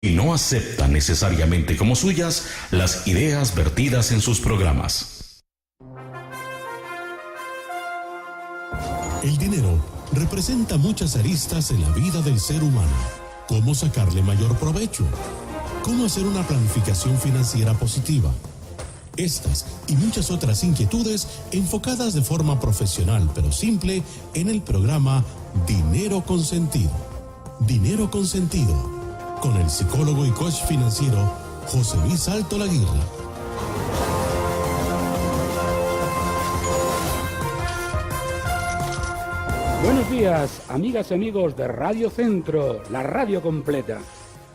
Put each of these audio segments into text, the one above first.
y no acepta necesariamente como suyas las ideas vertidas en sus programas. El dinero representa muchas aristas en la vida del ser humano. ¿Cómo sacarle mayor provecho? ¿Cómo hacer una planificación financiera positiva? Estas y muchas otras inquietudes enfocadas de forma profesional pero simple en el programa Dinero con Sentido. Dinero con Sentido, con el psicólogo y coach financiero José Luis Alto Laguirre. Buenos días, amigas y amigos de Radio Centro, la radio completa.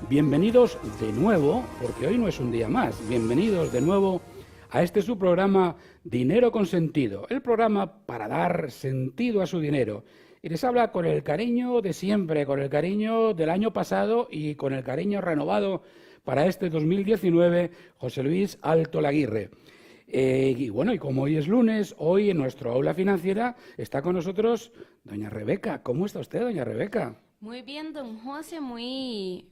Bienvenidos de nuevo, porque hoy no es un día más, bienvenidos de nuevo a este su programa Dinero con Sentido, el programa para dar sentido a su dinero. Y les habla con el cariño de siempre, con el cariño del año pasado y con el cariño renovado para este 2019, José Luis Alto Laguirre. Y bueno, y como hoy es lunes, hoy en nuestro aula financiera está con nosotros doña Rebeca. ¿Cómo está usted, doña Rebeca? Muy bien, don José, muy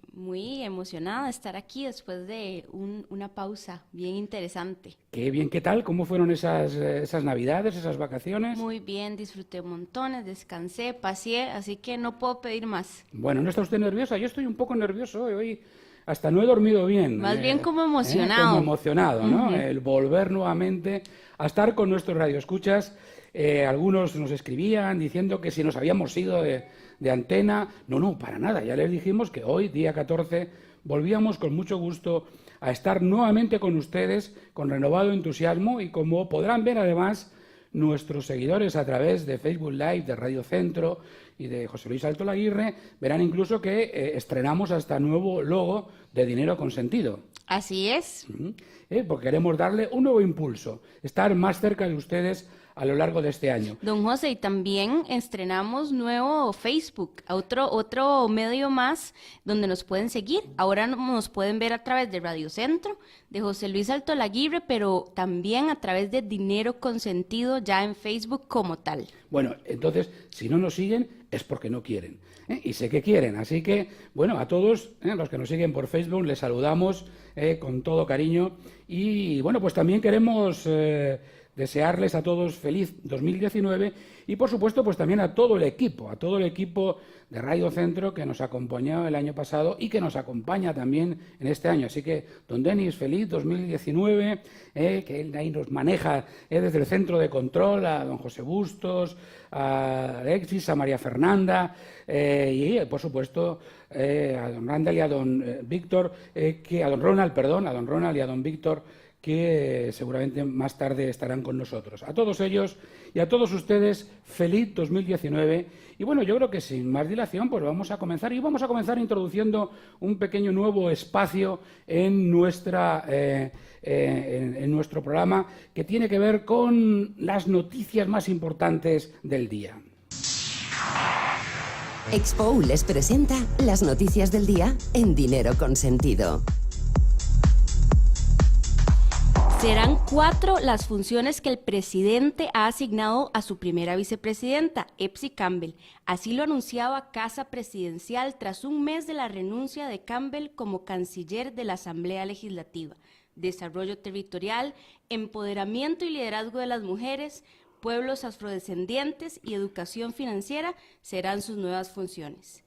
emocionada de estar aquí después de una pausa bien interesante. Qué bien, ¿qué tal? ¿Cómo fueron esas navidades, esas vacaciones? Muy bien, disfruté montones, descansé, paseé, así que no puedo pedir más. Bueno, ¿no está usted nerviosa? Yo estoy un poco nervioso hoy. Hasta no he dormido bien. Más bien como emocionado. Como emocionado, ¿no? El volver nuevamente a estar con nuestros radioescuchas. Algunos nos escribían diciendo que si nos habíamos ido de antena. No, para nada. Ya les dijimos que hoy, día 14, volvíamos con mucho gusto a estar nuevamente con ustedes, con renovado entusiasmo, y como podrán ver además nuestros seguidores a través de Facebook Live, de Radio Centro y de José Luis Alto Laguirre, verán incluso que estrenamos hasta nuevo logo de Dinero con Sentido. Así es. Porque queremos darle un nuevo impulso, estar más cerca de ustedes a lo largo de este año. Don José, y también estrenamos nuevo Facebook, otro medio más donde nos pueden seguir. Ahora nos pueden ver a través de Radio Centro, de José Luis Alto Laguirre, pero también a través de Dinero con Sentido ya en Facebook como tal. Bueno, entonces, si no nos siguen es porque no quieren, y sé que quieren. Así que, bueno, a todos los que nos siguen por Facebook les saludamos con todo cariño. Y, bueno, pues también queremos desearles a todos feliz 2019 y, por supuesto, pues también a todo el equipo de Radio Centro que nos acompañó el año pasado y que nos acompaña también en este año. Así que, don Denis, feliz 2019, que él ahí nos maneja desde el centro de control, a don José Bustos, a Alexis, a María Fernanda y, por supuesto, a don Randall y a don Víctor, a don Ronald y a don Víctor, que seguramente más tarde estarán con nosotros. A todos ellos y a todos ustedes, feliz 2019. Y bueno, yo creo que sin más dilación, pues vamos a comenzar. Y vamos a comenzar introduciendo un pequeño nuevo espacio en nuestro programa, que tiene que ver con las noticias más importantes del día. Expo les presenta las noticias del día en Dinero con Sentido. Serán 4 las funciones que el presidente ha asignado a su primera vicepresidenta, Epsi Campbell. Así lo anunciaba Casa Presidencial tras un mes de la renuncia de Campbell como canciller de la Asamblea Legislativa. Desarrollo territorial, empoderamiento y liderazgo de las mujeres, pueblos afrodescendientes y educación financiera serán sus nuevas funciones.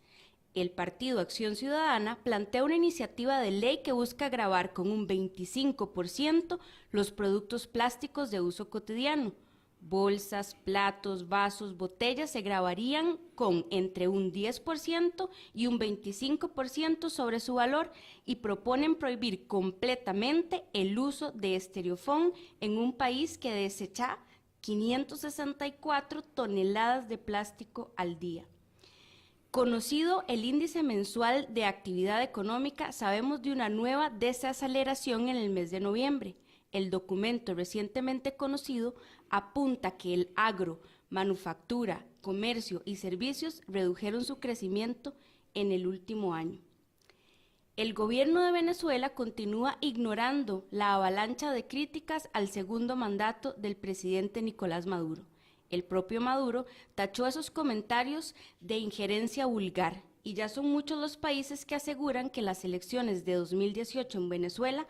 El Partido Acción Ciudadana plantea una iniciativa de ley que busca gravar con un 25% los productos plásticos de uso cotidiano. Bolsas, platos, vasos, botellas se grabarían con entre un 10% y un 25% sobre su valor, y proponen prohibir completamente el uso de estereofón en un país que desecha 564 toneladas de plástico al día. Conocido el índice mensual de actividad económica, sabemos de una nueva desaceleración en el mes de noviembre. El documento recientemente conocido apunta que el agro, manufactura, comercio y servicios redujeron su crecimiento en el último año. El gobierno de Venezuela continúa ignorando la avalancha de críticas al segundo mandato del presidente Nicolás Maduro. El propio Maduro tachó esos comentarios de injerencia vulgar y ya son muchos los países que aseguran que las elecciones de 2018 en Venezuela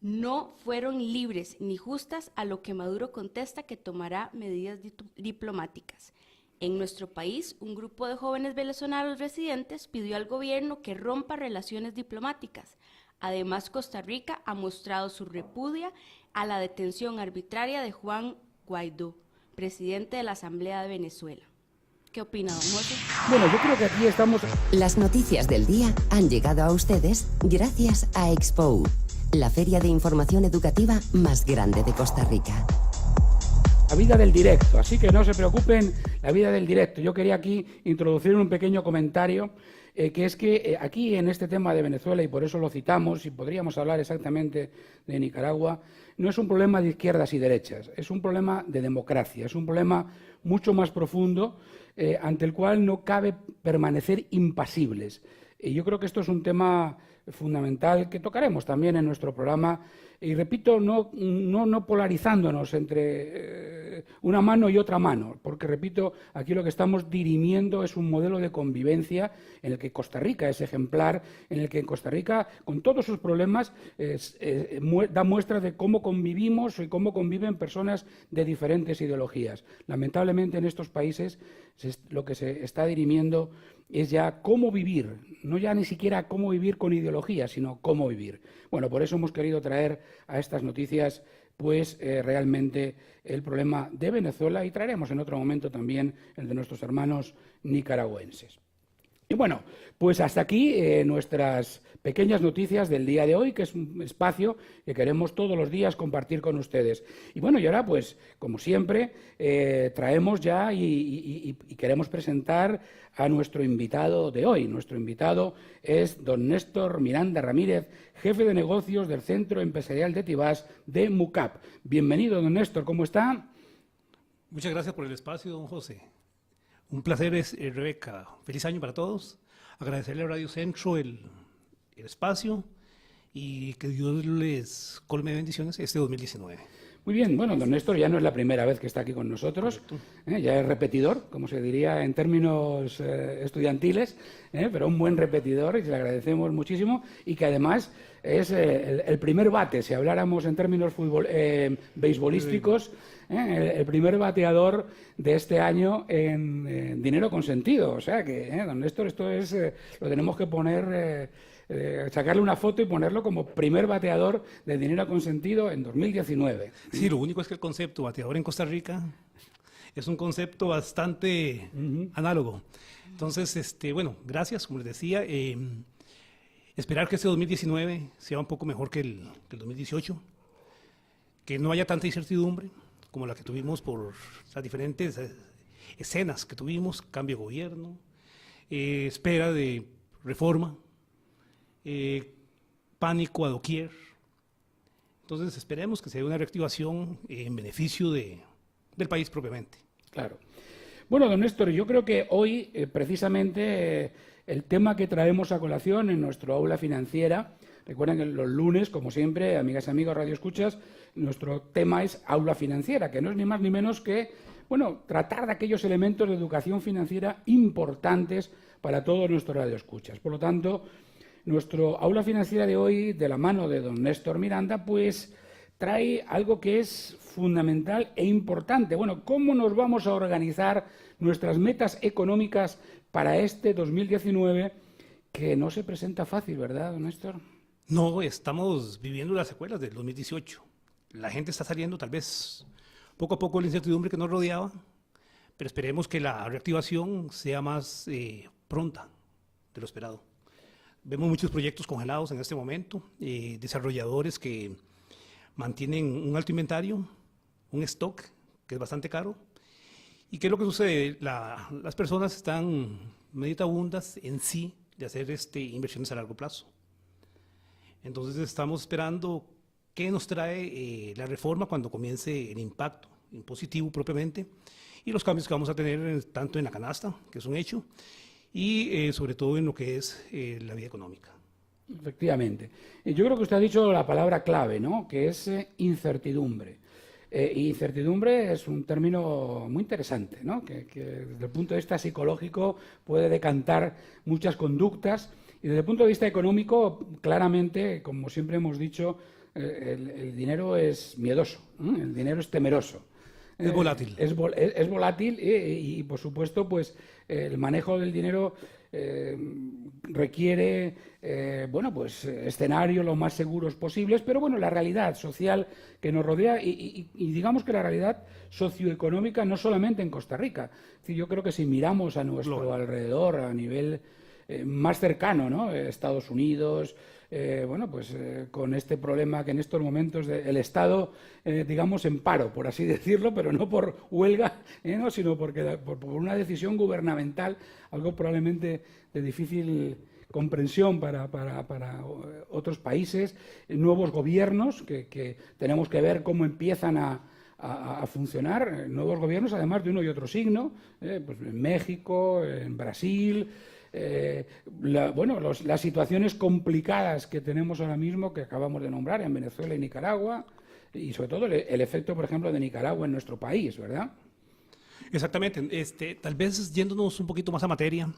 no fueron libres ni justas, a lo que Maduro contesta que tomará medidas diplomáticas. En nuestro país, un grupo de jóvenes venezolanos residentes pidió al gobierno que rompa relaciones diplomáticas. Además, Costa Rica ha mostrado su repudia a la detención arbitraria de Juan Guaidó, presidente de la Asamblea de Venezuela. ¿Qué opina, don José? Bueno, yo creo que aquí estamos... Las noticias del día han llegado a ustedes gracias a Expo, la feria de información educativa más grande de Costa Rica. La vida del directo, así que no se preocupen, la vida del directo. Yo quería aquí introducir un pequeño comentario, que es que aquí en este tema de Venezuela, y por eso lo citamos, y podríamos hablar exactamente de Nicaragua, no es un problema de izquierdas y derechas, es un problema de democracia, es un problema mucho más profundo, ante el cual no cabe permanecer impasibles. Y yo creo que esto es un tema fundamental que tocaremos también en nuestro programa, y repito, no polarizándonos entre una mano y otra mano, porque repito, aquí lo que estamos dirimiendo es un modelo de convivencia en el que Costa Rica es ejemplar, en el que Costa Rica, con todos sus problemas, da muestras de cómo convivimos y cómo conviven personas de diferentes ideologías. Lamentablemente en estos países lo que se está dirimiendo es ya cómo vivir, no ya ni siquiera cómo vivir con ideología, sino cómo vivir. Bueno, por eso hemos querido traer a estas noticias pues realmente el problema de Venezuela, y traeremos en otro momento también el de nuestros hermanos nicaragüenses. Y bueno, pues hasta aquí nuestras pequeñas noticias del día de hoy, que es un espacio que queremos todos los días compartir con ustedes. Y bueno, y ahora pues, como siempre, traemos ya y queremos presentar a nuestro invitado de hoy. Nuestro invitado es don Néstor Miranda Ramírez, jefe de negocios del Centro Empresarial de Tibás de MUCAP. Bienvenido, don Néstor, ¿cómo está? Muchas gracias por el espacio, don José. Un placer, Rebeca. Feliz año para todos. Agradecerle a Radio Centro el espacio y que Dios les colme de bendiciones este 2019. Muy bien, bueno, don Néstor ya no es la primera vez que está aquí con nosotros, ya es repetidor, como se diría en términos estudiantiles, pero un buen repetidor, y le agradecemos muchísimo, y que además es el primer bate, si habláramos en términos beisbolísticos, el primer bateador de este año en dinero consentido. O sea que, don Néstor, esto es lo tenemos que poner, sacarle una foto y ponerlo como primer bateador de dinero consentido en 2019. Sí, lo único es que el concepto bateador en Costa Rica es un concepto bastante análogo. Entonces, bueno, gracias, como les decía. Esperar que este 2019 sea un poco mejor que el 2018, que no haya tanta incertidumbre como la que tuvimos por las diferentes escenas que tuvimos, cambio de gobierno, espera de reforma, pánico a doquier. Entonces esperemos que sea una reactivación en beneficio del país propiamente. Claro. Bueno, don Néstor, yo creo que hoy precisamente el tema que traemos a colación en nuestro aula financiera, recuerden que los lunes, como siempre, amigas y amigos Radio Escuchas, nuestro tema es aula financiera, que no es ni más ni menos que, bueno, tratar de aquellos elementos de educación financiera importantes para todos nuestros Radio Escuchas. Por lo tanto, nuestro aula financiera de hoy, de la mano de don Néstor Miranda, pues trae algo que es fundamental e importante. Bueno, ¿cómo nos vamos a organizar nuestras metas económicas para este 2019, que no se presenta fácil, ¿verdad, don Néstor? No, estamos viviendo las secuelas del 2018. La gente está saliendo tal vez poco a poco de la incertidumbre que nos rodeaba, pero esperemos que la reactivación sea más pronta de lo esperado. Vemos muchos proyectos congelados en este momento, desarrolladores que mantienen un alto inventario, un stock que es bastante caro. ¿Y qué es lo que sucede? Las personas están meditabundas en sí de hacer inversiones a largo plazo. Entonces estamos esperando qué nos trae la reforma cuando comience el impacto impositivo propiamente y los cambios que vamos a tener tanto en la canasta, que es un hecho, y sobre todo en lo que es la vida económica. Efectivamente. Yo creo que usted ha dicho la palabra clave, ¿no?, que es incertidumbre. Incertidumbre es un término muy interesante, ¿no? que desde el punto de vista psicológico puede decantar muchas conductas, y desde el punto de vista económico, claramente, como siempre hemos dicho, el dinero es miedoso, ¿eh? El dinero es temeroso. Es volátil. Es volátil y, por supuesto, pues el manejo del dinero requiere pues escenarios lo más seguros posibles, pero bueno, la realidad social que nos rodea y digamos que la realidad socioeconómica no solamente en Costa Rica. Es decir, yo creo que si miramos a nuestro alrededor a nivel más cercano, ¿no? Estados Unidos, con este problema que en estos momentos el Estado, digamos, en paro, por así decirlo, pero no por huelga, ¿no? Sino por una decisión gubernamental, algo probablemente de difícil comprensión para otros países, nuevos gobiernos que tenemos que ver cómo empiezan a funcionar, nuevos gobiernos además de uno y otro signo, pues en México, en Brasil. Las situaciones complicadas que tenemos ahora mismo, que acabamos de nombrar en Venezuela y Nicaragua, y sobre todo el efecto, por ejemplo, de Nicaragua en nuestro país, ¿verdad? Exactamente. Tal vez yéndonos un poquito más a materia,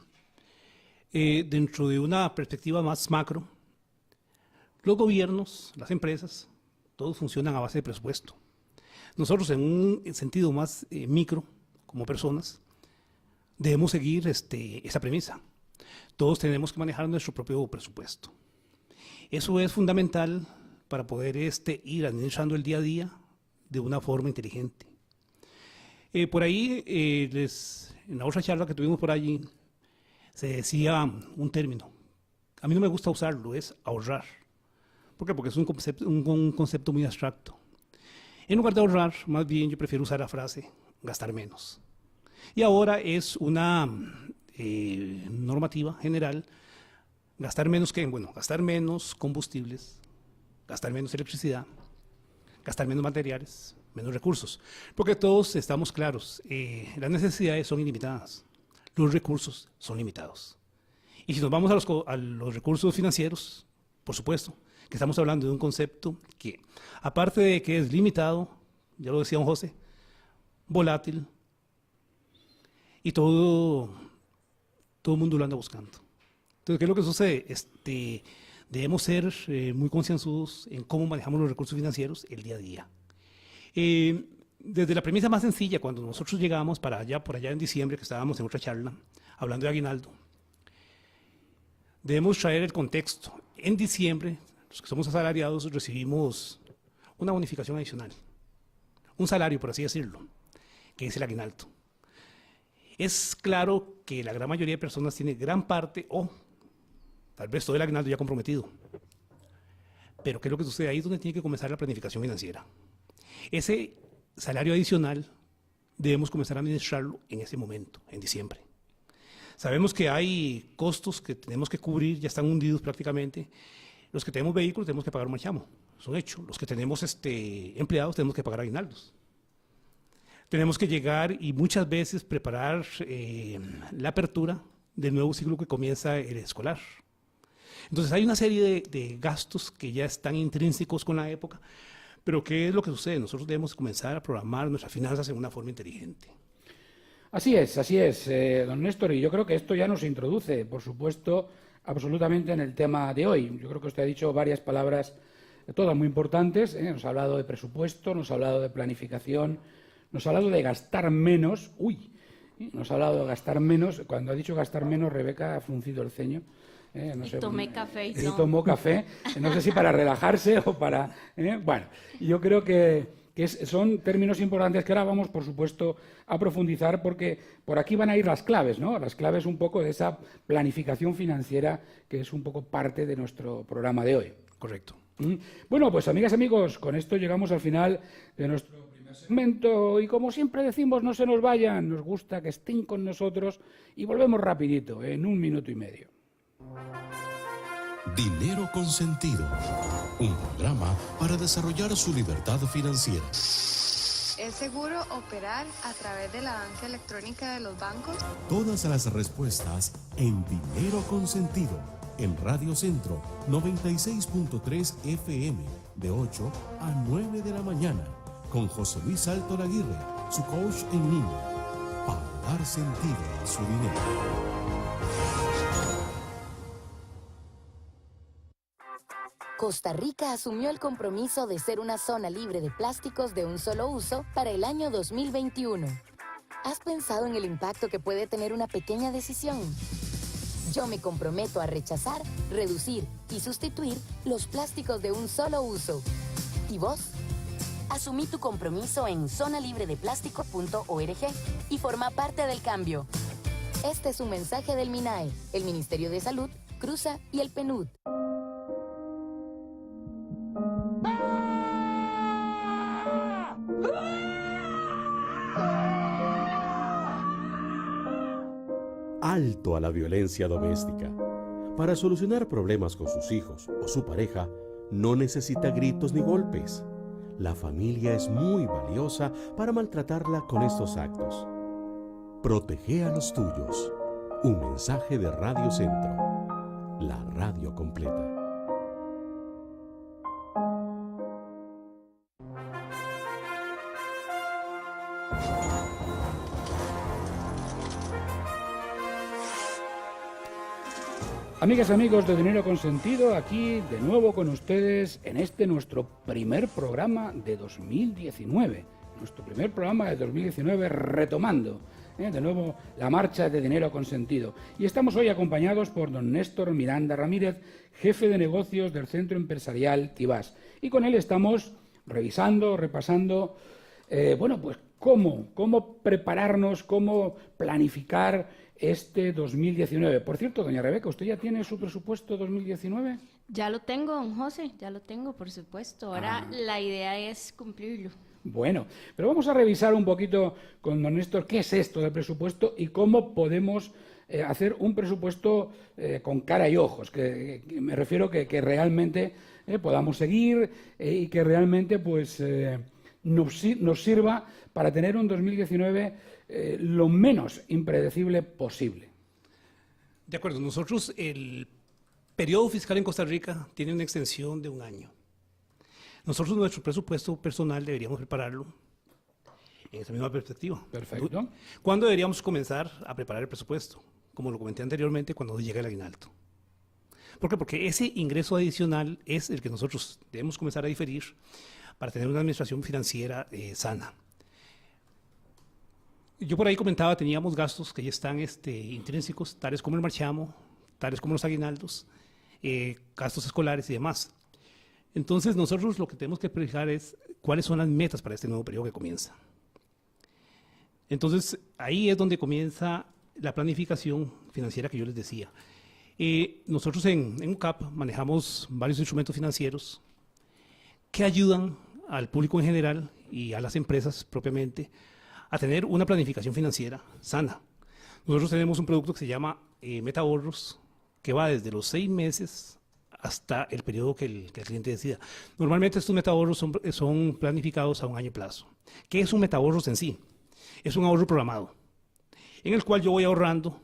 dentro de una perspectiva más macro, los gobiernos, las empresas, todos funcionan a base de presupuesto. Nosotros, en un sentido más micro, como personas, debemos seguir esa premisa. Todos tenemos que manejar nuestro propio presupuesto. Eso es fundamental para poder ir administrando el día a día de una forma inteligente. Por ahí, en la otra charla que tuvimos por allí, se decía un término. A mí no me gusta usarlo, es ahorrar. ¿Por qué? Porque es un concepto muy abstracto. En lugar de ahorrar, más bien yo prefiero usar la frase gastar menos. Y ahora es una normativa general, gastar menos gastar menos combustibles, gastar menos electricidad, gastar menos materiales, menos recursos, porque todos estamos claros, las necesidades son ilimitadas, los recursos son limitados. Y si nos vamos a los recursos financieros, por supuesto, que estamos hablando de un concepto que, aparte de que es limitado, ya lo decía don José, volátil, y todo el mundo lo anda buscando. Entonces, ¿qué es lo que sucede? Debemos ser muy concienzudos en cómo manejamos los recursos financieros el día a día. Desde la premisa más sencilla, cuando nosotros llegamos por allá en diciembre, que estábamos en otra charla, hablando de aguinaldo, debemos traer el contexto. En diciembre, los que somos asalariados recibimos una bonificación adicional, un salario, por así decirlo, que es el aguinaldo. Es claro que la gran mayoría de personas tiene gran parte o tal vez todo el aguinaldo ya comprometido. Pero ¿qué es lo que sucede? Ahí es donde tiene que comenzar la planificación financiera. Ese salario adicional debemos comenzar a administrarlo en ese momento, en diciembre. Sabemos que hay costos que tenemos que cubrir, ya están hundidos prácticamente. Los que tenemos vehículos tenemos que pagar un marchamo, es un hecho. Los que tenemos empleados tenemos que pagar aguinaldos. Tenemos que llegar y muchas veces preparar la apertura del nuevo ciclo que comienza el escolar. Entonces hay una serie de gastos que ya están intrínsecos con la época, pero ¿qué es lo que sucede? Nosotros debemos comenzar a programar nuestras finanzas en una forma inteligente. Así es, don Néstor, y yo creo que esto ya nos introduce, por supuesto, absolutamente en el tema de hoy. Yo creo que usted ha dicho varias palabras, todas muy importantes, nos ha hablado de presupuesto, nos ha hablado de planificación, nos ha hablado de gastar menos. Nos ha hablado de gastar menos. Cuando ha dicho gastar menos, Rebeca ha fruncido el ceño. No sé, tomé café y no. Tomó café, no sé si para relajarse o para... Bueno, yo creo que son términos importantes que ahora vamos, por supuesto, a profundizar, porque por aquí van a ir las claves, ¿no? Las claves un poco de esa planificación financiera que es un poco parte de nuestro programa de hoy. Correcto. Bueno, pues amigas y amigos, con esto llegamos al final de nuestro primer segmento y como siempre decimos, no se nos vayan, nos gusta que estén con nosotros y volvemos rapidito, en 1 minuto y medio. Dinero Consentido, un programa para desarrollar su libertad financiera. ¿Es seguro operar a través de la banca electrónica de los bancos? Todas las respuestas en Dinero Consentido, en Radio Centro 96.3 FM, de 8 a 9 de la mañana, con José Luis Salto Laguirre, su coach en línea, para dar sentido a su dinero. Costa Rica asumió el compromiso de ser una zona libre de plásticos de un solo uso para el año 2021. ¿Has pensado en el impacto que puede tener una pequeña decisión? Yo me comprometo a rechazar, reducir y sustituir los plásticos de un solo uso. ¿Y vos? Asumí tu compromiso en zonalibredeplástico.org y forma parte del cambio. Este es un mensaje del MINAE, el Ministerio de Salud, CRUZA y el PNUD. Alto a la violencia doméstica. Para solucionar problemas con sus hijos o su pareja, no necesita gritos ni golpes. La familia es muy valiosa para maltratarla con estos actos. Protege a los tuyos. Un mensaje de Radio Centro. La radio completa. Amigas, amigos de Dinero Consentido, aquí de nuevo con ustedes en nuestro primer programa de 2019. Nuestro primer programa de 2019 retomando de nuevo la marcha de Dinero Consentido. Y estamos hoy acompañados por don Néstor Miranda Ramírez, jefe de negocios del Centro Empresarial Tibás. Y con él estamos revisando, repasando, pues cómo prepararnos, cómo planificar este 2019. Por cierto, doña Rebeca, ¿usted ya tiene su presupuesto 2019? Ya lo tengo, don José, ya lo tengo, por supuesto. Ahora la idea es cumplirlo. Bueno, pero vamos a revisar un poquito con don Néstor qué es esto del presupuesto y cómo podemos hacer un presupuesto con cara y ojos, que me refiero que realmente podamos seguir y que realmente pues nos sirva para tener un 2019 lo menos impredecible posible. De acuerdo, nosotros el periodo fiscal en Costa Rica tiene una extensión de un año. Nosotros nuestro presupuesto personal deberíamos prepararlo en esa misma perspectiva. Perfecto. ¿Cuándo deberíamos comenzar a preparar el presupuesto? Como lo comenté anteriormente, cuando llegue el aguinaldo. ¿Por qué? Porque ese ingreso adicional es el que nosotros debemos comenzar a diferir para tener una administración financiera sana. Yo por ahí comentaba, teníamos gastos que ya están intrínsecos, tales como el marchamo, tales como los aguinaldos, gastos escolares y demás. Entonces nosotros lo que tenemos que fijar es cuáles son las metas para este nuevo periodo que comienza. Entonces ahí es donde comienza la planificación financiera que yo les decía. Nosotros en UCAP manejamos varios instrumentos financieros que ayudan al público en general y a las empresas propiamente a tener una planificación financiera sana. Nosotros tenemos un producto que se llama MetaAhorros, que va desde los 6 meses hasta el periodo que el cliente decida. Normalmente estos MetaAhorros son planificados a un año plazo. ¿Qué es un MetaAhorros en sí? Es un ahorro programado, en el cual yo voy ahorrando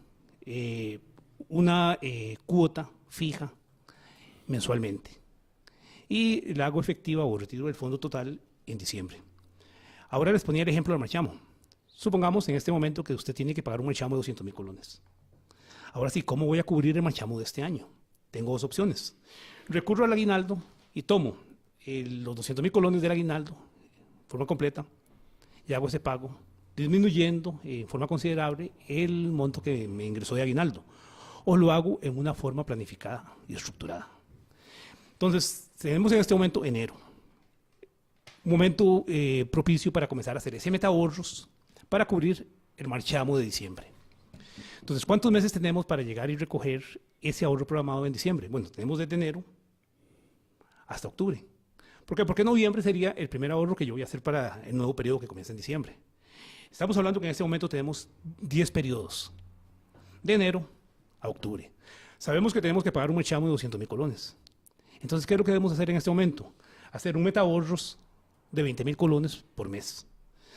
una cuota fija mensualmente y la hago efectiva o retiro del fondo total en diciembre. Ahora les ponía el ejemplo del marchamo. Supongamos en este momento que usted tiene que pagar un marchamo de 200,000 colones. Ahora sí, ¿cómo voy a cubrir el marchamo de este año? Tengo 2 opciones. Recurro al aguinaldo y tomo los 200,000 colones del aguinaldo en forma completa y hago ese pago, disminuyendo en forma considerable el monto que me ingresó de aguinaldo. O lo hago en una forma planificada y estructurada. Entonces, tenemos en este momento enero. Un momento propicio para comenzar a hacer ese MetaAhorros para cubrir el marchamo de diciembre. Entonces, ¿cuántos meses tenemos para llegar y recoger ese ahorro programado en diciembre? Bueno, tenemos desde enero hasta octubre. ¿Por qué? Porque noviembre sería el primer ahorro que yo voy a hacer para el nuevo periodo que comienza en diciembre. Estamos hablando que en este momento tenemos 10 periodos, de enero a octubre. Sabemos que tenemos que pagar un marchamo de 200,000 colones. Entonces, ¿qué es lo que debemos hacer en este momento? Hacer un MetaAhorros de 20,000 colones por mes.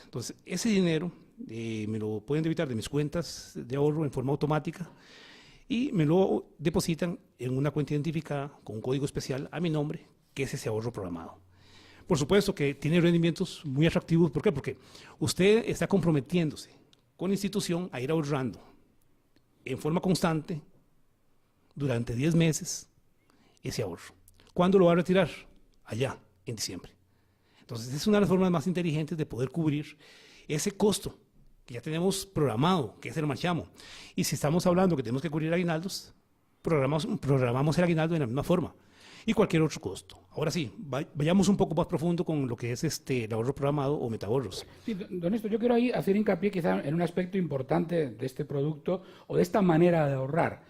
Entonces, ese dinero me lo pueden debitar de mis cuentas de ahorro en forma automática y me lo depositan en una cuenta identificada con un código especial a mi nombre, que es ese ahorro programado. Por supuesto que tiene rendimientos muy atractivos. ¿Por qué? Porque usted está comprometiéndose con la institución a ir ahorrando en forma constante durante 10 meses ese ahorro. ¿Cuándo lo va a retirar? Allá, en diciembre. Entonces, es una de las formas más inteligentes de poder cubrir ese costo que ya tenemos programado, que es el marchamo. Y si estamos hablando que tenemos que cubrir aguinaldos, programamos el aguinaldo de la misma forma. Y cualquier otro costo. Ahora sí, vayamos un poco más profundo con lo que es el ahorro programado o metaahorros. Sí, don Néstor, yo quiero ahí hacer hincapié quizá en un aspecto importante de este producto o de esta manera de ahorrar,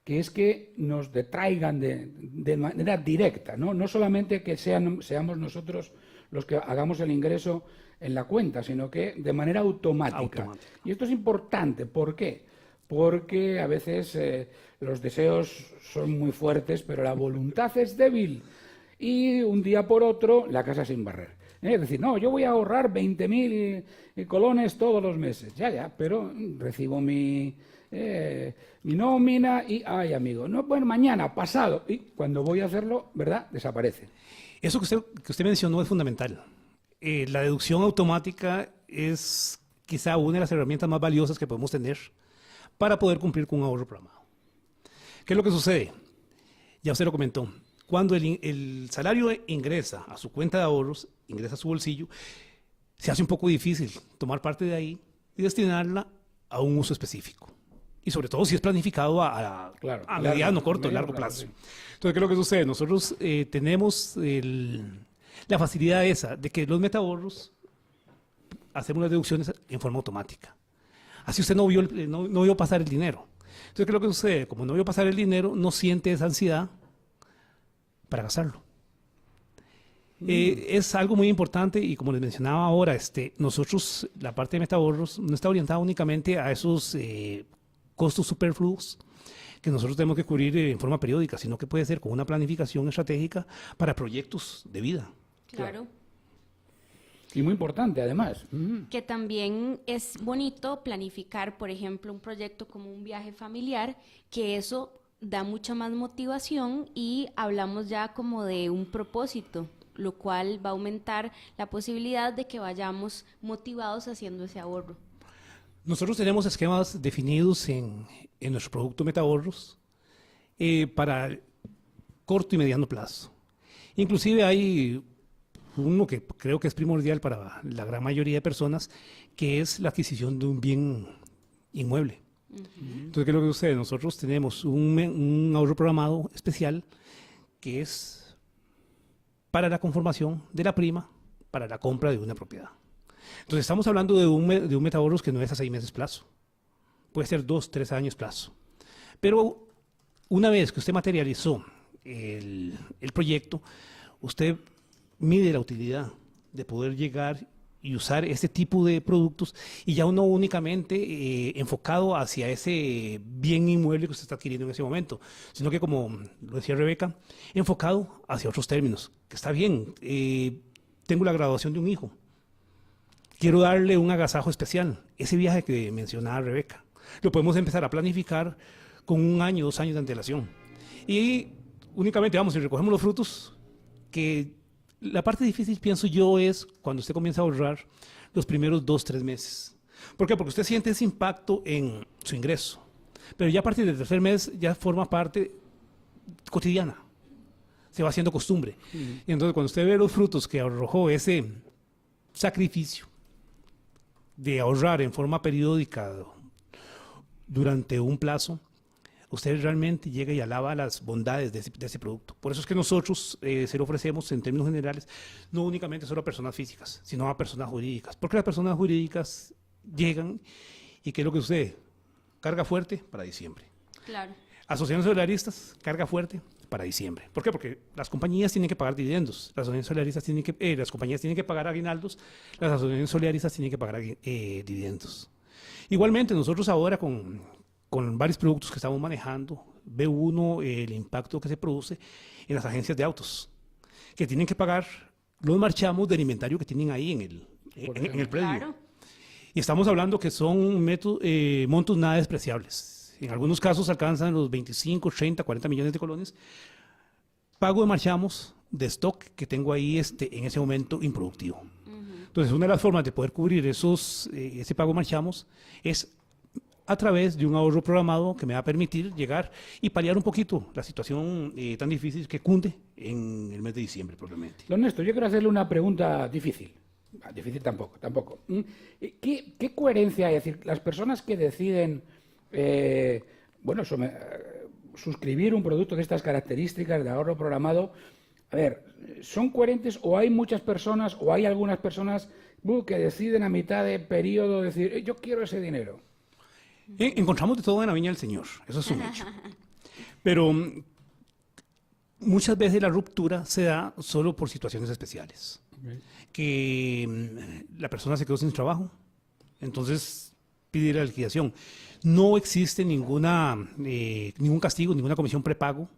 que es que nos detraigan de manera directa, ¿no? No solamente que seamos nosotros los que hagamos el ingreso en la cuenta, sino que de manera automática. Y esto es importante, ¿por qué? Porque a veces los deseos son muy fuertes, pero la voluntad es débil y un día por otro la casa sin barrer. Es decir, no, yo voy a ahorrar 20.000 colones todos los meses, ya, pero recibo mi nómina y, ay amigo, no, bueno, mañana, pasado, y cuando voy a hacerlo, ¿verdad?, desaparece. Eso que usted mencionó es fundamental. La deducción automática es quizá una de las herramientas más valiosas que podemos tener para poder cumplir con un ahorro programado. ¿Qué es lo que sucede? Ya usted lo comentó. Cuando el salario ingresa a su cuenta de ahorros, ingresa a su bolsillo, se hace un poco difícil tomar parte de ahí y destinarla a un uso específico. Y sobre todo si es planificado a mediano, corto, largo plazo. Sí. Entonces, ¿qué es lo que sucede? Nosotros tenemos la facilidad esa de que los metaahorros hacemos las deducciones en forma automática. Así usted no vio pasar el dinero. Entonces, ¿qué es lo que sucede? Como no vio pasar el dinero, no siente esa ansiedad para gastarlo. Es algo muy importante y como les mencionaba ahora, nosotros, la parte de metaahorros no está orientada únicamente a esos costos superfluos que nosotros tenemos que cubrir en forma periódica, sino que puede ser con una planificación estratégica para proyectos de vida. Claro. Y muy importante, además. Que también es bonito planificar, por ejemplo, un proyecto como un viaje familiar, que eso da mucha más motivación y hablamos ya como de un propósito, lo cual va a aumentar la posibilidad de que vayamos motivados haciendo ese ahorro. Nosotros tenemos esquemas definidos en nuestro producto metaahorros para corto y mediano plazo. Inclusive hay uno que creo que es primordial para la gran mayoría de personas, que es la adquisición de un bien inmueble. Entonces, ¿qué es lo que sucede? Nosotros tenemos un ahorro programado especial que es para la conformación de la prima para la compra de una propiedad. Entonces, estamos hablando de un metaahorros que no es a 6 meses plazo. Puede ser 2, 3 años plazo. Pero una vez que usted materializó el proyecto, usted mide la utilidad de poder llegar y usar este tipo de productos y ya no únicamente enfocado hacia ese bien inmueble que usted está adquiriendo en ese momento, sino que, como lo decía Rebeca, enfocado hacia otros términos, que está bien, tengo la graduación de un hijo, quiero darle un agasajo especial, ese viaje que mencionaba Rebeca, lo podemos empezar a planificar con 1 año, 2 años de antelación. Y únicamente, vamos, si recogemos los frutos, que la parte difícil, pienso yo, es cuando usted comienza a ahorrar los primeros 2, 3 meses. ¿Por qué? Porque usted siente ese impacto en su ingreso. Pero ya a partir del 3er mes ya forma parte cotidiana. Se va haciendo costumbre. Y entonces, cuando usted ve los frutos que arrojó ese sacrificio de ahorrar en forma periódica durante un plazo, usted realmente llega y alaba las bondades de ese producto. Por eso es que nosotros se lo ofrecemos en términos generales, no únicamente solo a personas físicas, sino a personas jurídicas. Porque las personas jurídicas llegan y ¿qué es lo que sucede? Carga fuerte para diciembre. Claro. Asociaciones solidaristas, carga fuerte para diciembre. ¿Por qué? Porque las compañías tienen que pagar dividendos, las asociaciones solidaristas las compañías tienen que pagar aguinaldos, las asociaciones solidaristas tienen que pagar dividendos. Igualmente, nosotros ahora con varios productos que estamos manejando, ve uno el impacto que se produce en las agencias de autos, que tienen que pagar los marchamos del inventario que tienen ahí en el predio. Claro. Y estamos hablando que son montos nada despreciables. En algunos casos alcanzan los 25, 30, 40 millones de colones. Pago de marchamos de stock que tengo ahí en ese momento improductivo. Entonces, una de las formas de poder cubrir ese pago marchamos es a través de un ahorro programado que me va a permitir llegar y paliar un poquito la situación tan difícil que cunde en el mes de diciembre, probablemente. Don Néstor, yo quiero hacerle una pregunta difícil. Difícil tampoco. ¿Qué coherencia hay? Es decir, las personas que deciden suscribir un producto de estas características de ahorro programado, a ver, ¿son coherentes o hay muchas personas o hay algunas personas que deciden a mitad de periodo decir, yo quiero ese dinero? Encontramos de todo en la viña del Señor, eso es un hecho. Pero muchas veces la ruptura se da solo por situaciones especiales. Que la persona se quedó sin trabajo, entonces pide la liquidación. No existe ningún castigo, ninguna comisión prepago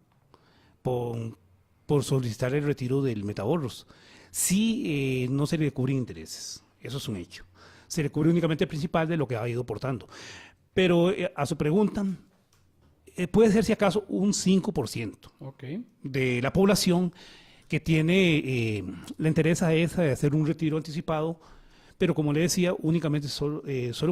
por solicitar el retiro del metaahorros. Sí, no se le cubren intereses, eso es un hecho. Se le cubre únicamente el principal de lo que ha ido aportando. Pero a su pregunta, puede ser si acaso un 5% de la población que tiene la interés a esa de hacer un retiro anticipado, pero como le decía, únicamente solo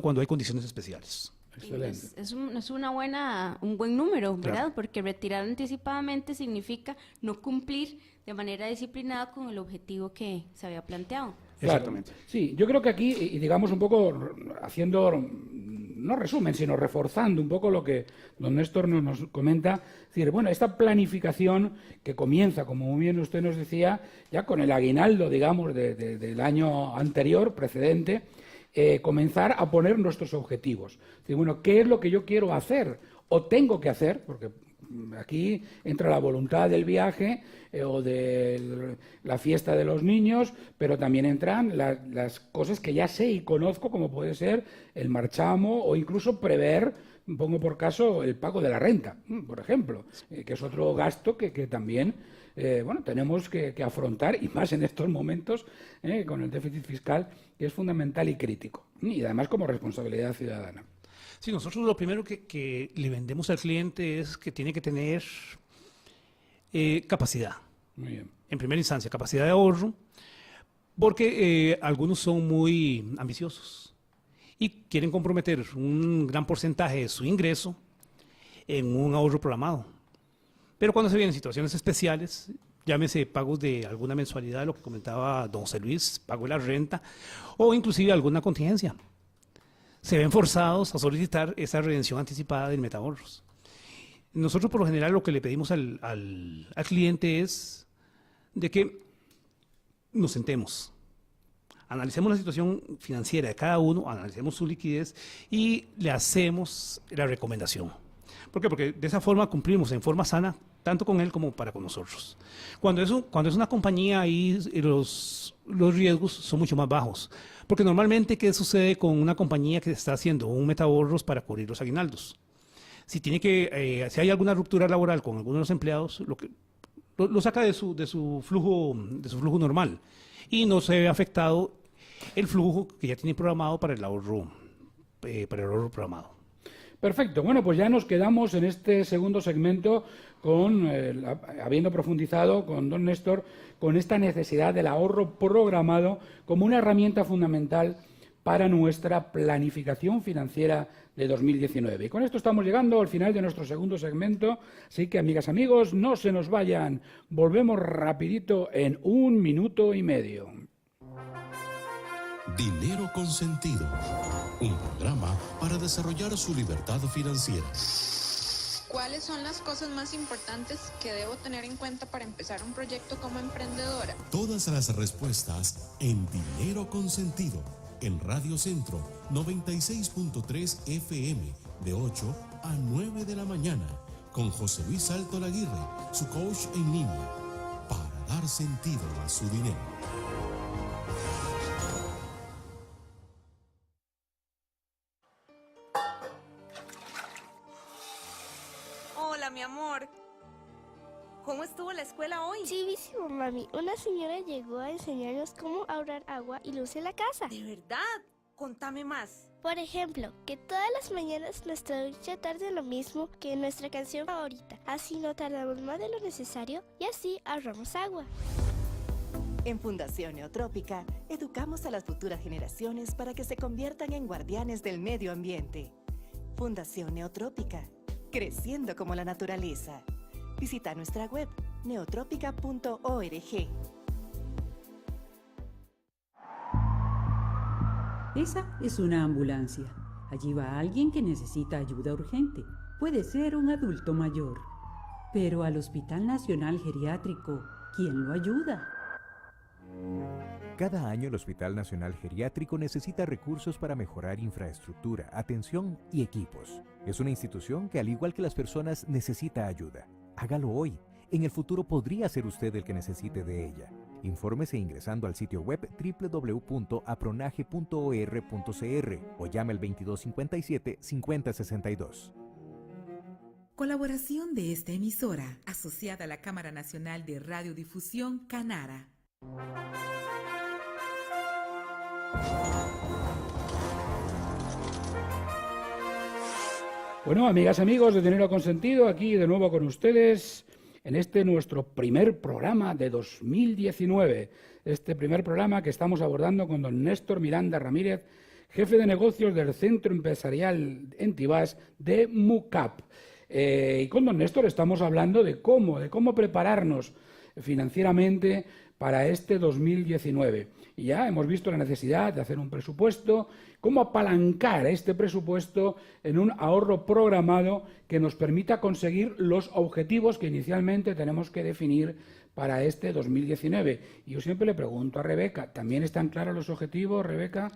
cuando hay condiciones especiales. Excelente. Es un buen número, ¿verdad? Claro. Porque retirar anticipadamente significa no cumplir de manera disciplinada con el objetivo que se había planteado. Exactamente. Claro. Sí, yo creo que aquí, y digamos un poco haciendo, no resumen, sino reforzando un poco lo que don Néstor nos comenta, es decir, bueno, esta planificación que comienza, como muy bien usted nos decía, ya con el aguinaldo, digamos, del año anterior, precedente, comenzar a poner nuestros objetivos. Es decir, bueno, ¿qué es lo que yo quiero hacer o tengo que hacer? Porque aquí entra la voluntad del viaje o de la fiesta de los niños, pero también entran las cosas que ya sé y conozco, como puede ser el marchamo o incluso prever, pongo por caso, el pago de la renta, por ejemplo, que es otro gasto que también tenemos que afrontar, y más en estos momentos con el déficit fiscal, que es fundamental y crítico, y además como responsabilidad ciudadana. Sí, nosotros lo primero que le vendemos al cliente es que tiene que tener capacidad. Muy bien. En primera instancia, capacidad de ahorro, porque algunos son muy ambiciosos y quieren comprometer un gran porcentaje de su ingreso en un ahorro programado. Pero cuando se vienen situaciones especiales, llámese pagos de alguna mensualidad, lo que comentaba don José Luis, pago de la renta, o inclusive alguna contingencia, se ven forzados a solicitar esa redención anticipada del metaahorros. Nosotros, por lo general, lo que le pedimos al cliente es de que nos sentemos, analicemos la situación financiera de cada uno, analicemos su liquidez y le hacemos la recomendación. ¿Por qué? Porque de esa forma cumplimos en forma sana, tanto con él como para con nosotros. Cuando es una compañía, ahí los riesgos son mucho más bajos. Porque normalmente, ¿qué sucede con una compañía que está haciendo un metaahorros para cubrir los aguinaldos? Si hay alguna ruptura laboral con algunos de los empleados, lo saca de su flujo normal y no se ve afectado el flujo que ya tiene programado para el ahorro programado. Perfecto. Bueno, pues ya nos quedamos en este segundo segmento habiendo profundizado con don Néstor con esta necesidad del ahorro programado como una herramienta fundamental para nuestra planificación financiera de 2019. Y con esto estamos llegando al final de nuestro segundo segmento, así que, amigas, amigos, no se nos vayan. Volvemos rapidito en 1 minuto y medio. Dinero Consentido, un programa para desarrollar su libertad financiera. ¿Cuáles son las cosas más importantes que debo tener en cuenta para empezar un proyecto como emprendedora? Todas las respuestas en Dinero Consentido, en Radio Centro 96.3 FM, de 8 a 9 de la mañana, con José Luis Salto Laguirre, su coach en línea, para dar sentido a su dinero. Hola, mi amor. ¿Cómo estuvo la escuela hoy? Chivísimo, mami. Una señora llegó a enseñarnos cómo ahorrar agua y luz en la casa. ¿De verdad? Contame más. Por ejemplo, que todas las mañanas nuestra ducha tarde lo mismo que nuestra canción favorita. Así no tardamos más de lo necesario y así ahorramos agua. En Fundación Neotrópica, educamos a las futuras generaciones para que se conviertan en guardianes del medio ambiente. Fundación Neotrópica, creciendo como la naturaleza. Visita nuestra web neotrópica.org. Esa es una ambulancia. Allí va alguien que necesita ayuda urgente. Puede ser un adulto mayor. Pero al Hospital Nacional Geriátrico, ¿quién lo ayuda? Cada año el Hospital Nacional Geriátrico necesita recursos para mejorar infraestructura, atención y equipos. Es una institución que, al igual que las personas, necesita ayuda. Hágalo hoy. En el futuro podría ser usted el que necesite de ella. Infórmese ingresando al sitio web www.apronage.or.cr o llame al 2257-5062. Colaboración de esta emisora, asociada a la Cámara Nacional de Radiodifusión, Canara. Bueno, amigas, amigos de Dinero Consentido, aquí de nuevo con ustedes en este nuestro primer programa de 2019. Este primer programa que estamos abordando con don Néstor Miranda Ramírez, jefe de negocios del Centro Empresarial Entibás de MUCAP. Y con don Néstor estamos hablando de cómo prepararnos financieramente para este 2019. Y ya hemos visto la necesidad de hacer un presupuesto, cómo apalancar este presupuesto en un ahorro programado que nos permita conseguir los objetivos que inicialmente tenemos que definir para este 2019. Y yo siempre le pregunto a Rebeca, ¿también están claros los objetivos, Rebeca?